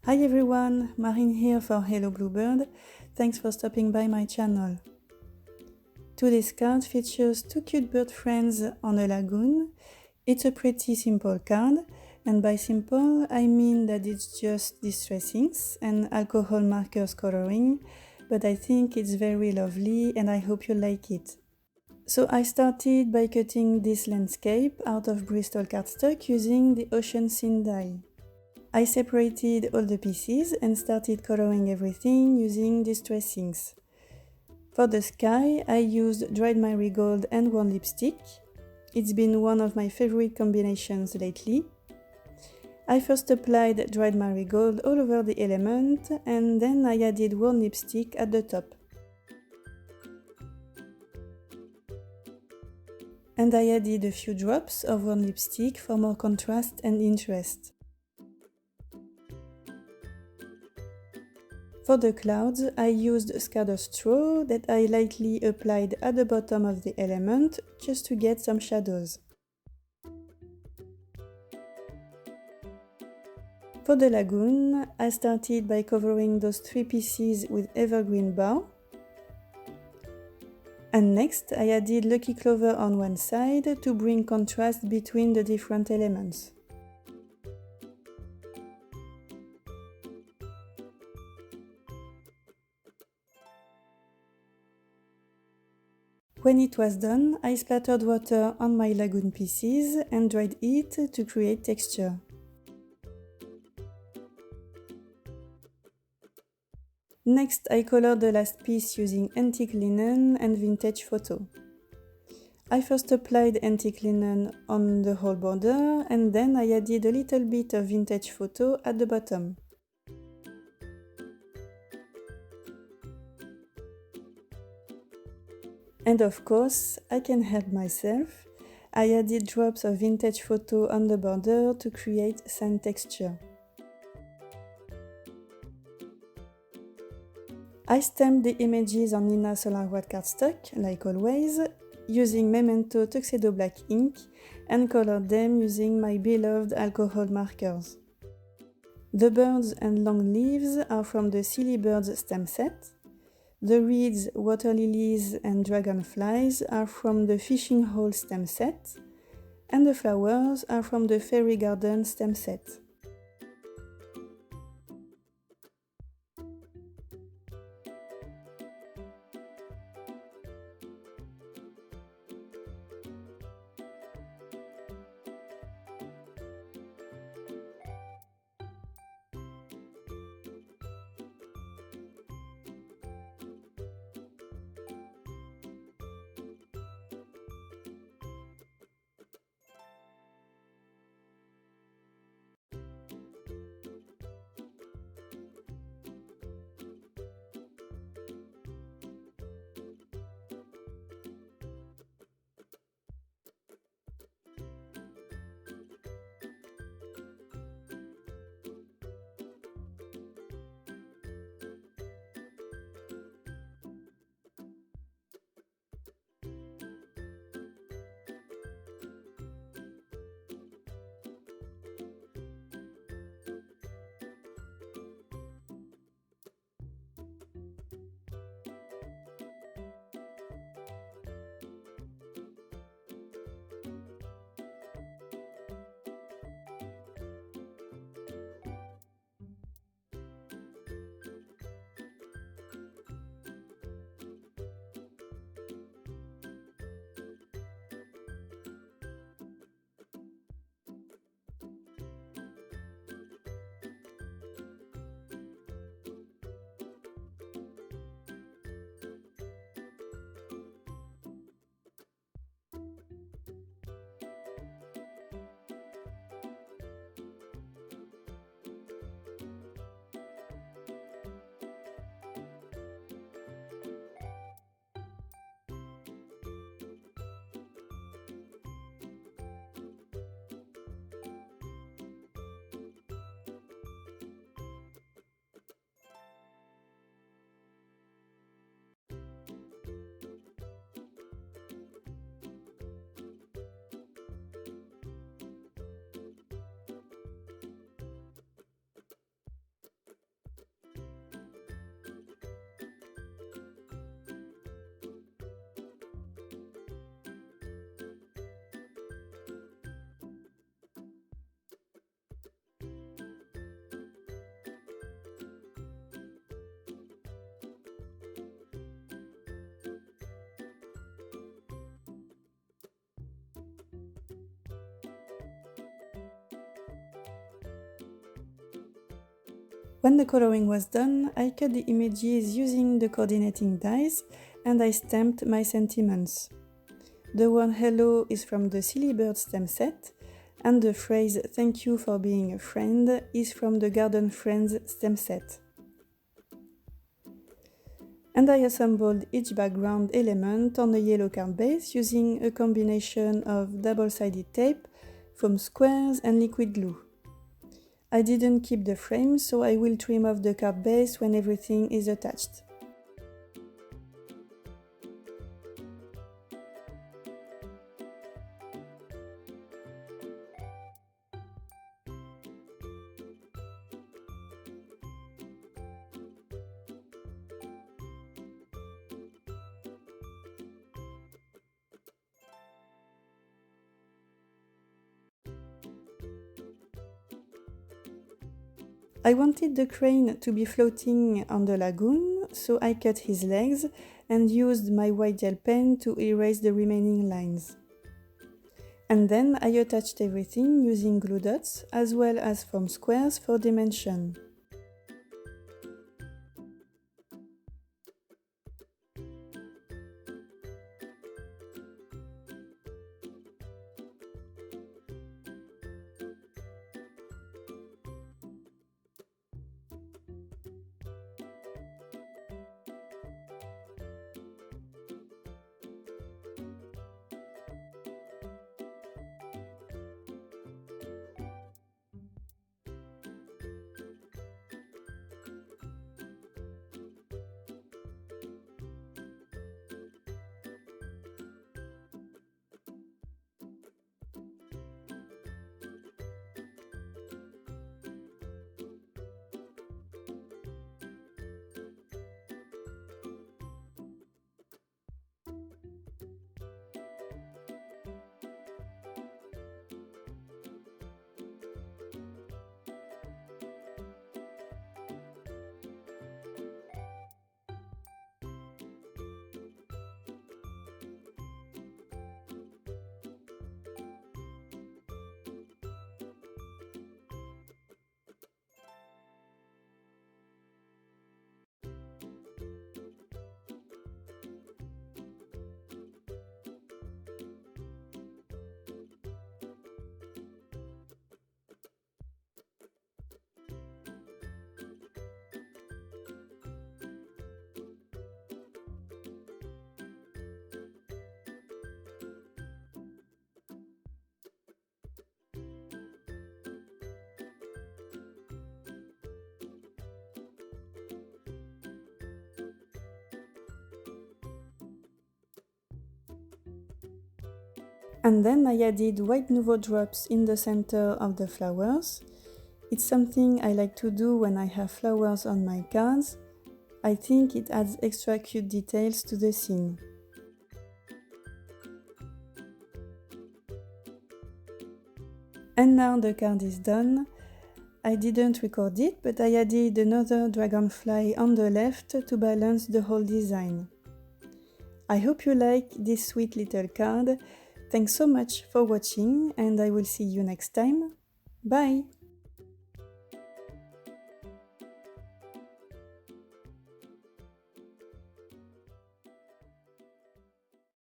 Hi everyone, Marine here for Hello Bluebird. Thanks for stopping by my channel. Today's card features two cute bird friends on a lagoon. It's a pretty simple card, and by simple I mean that it's just distress inks and alcohol markers coloring, but I think it's very lovely and I hope you like it. So I started by cutting this landscape out of Bristol cardstock using the Ocean Scene die. I separated all the pieces and started coloring everything using distress inks. For the sky, I used dried marigold and warm lipstick. It's been one of my favorite combinations lately. I first applied dried marigold all over the element and then I added warm lipstick at the top. And I added a few drops of warm lipstick for more contrast and interest. For the clouds, I used Scattered Straw that I lightly applied at the bottom of the element just to get some shadows. For the lagoon, I started by covering those three pieces with evergreen bough. And next, I added Lucky Clover on one side to bring contrast between the different elements. When it was done, I splattered water on my lagoon pieces and dried it to create texture. Next, I colored the last piece using antique linen and vintage photo. I first applied antique linen on the whole border and then I added a little bit of vintage photo at the bottom. And of course, I can help myself. I added drops of vintage photo on the border to create sand texture. I stamped the images on Nina Solar White cardstock, like always, using Memento Tuxedo Black ink and colored them using my beloved alcohol markers. The birds and long leaves are from the Silly Birds stamp set. The reeds, water lilies and dragonflies are from the Fishing Hole stamp set, and the flowers are from the Fairy Garden stamp set. When the coloring was done, I cut the images using the coordinating dies and I stamped my sentiments. The word hello is from the Silly Bird stamp set, and the phrase thank you for being a friend is from the Garden Friends stamp set. And I assembled each background element on a yellow card base using a combination of double-sided tape, foam squares and liquid glue. I didn't keep the frame, so I will trim off the card base when everything is attached. I wanted the crane to be floating on the lagoon, so I cut his legs and used my white gel pen to erase the remaining lines. And then I attached everything using glue dots as well as foam squares for dimension. And then I added white Nuvo drops in the center of the flowers. It's something I like to do when I have flowers on my cards. I think it adds extra cute details to the scene. And now the card is done. I didn't record it, but I added another dragonfly on the left to balance the whole design. I hope you like this sweet little card. Thanks so much for watching and I will see you next time. Bye!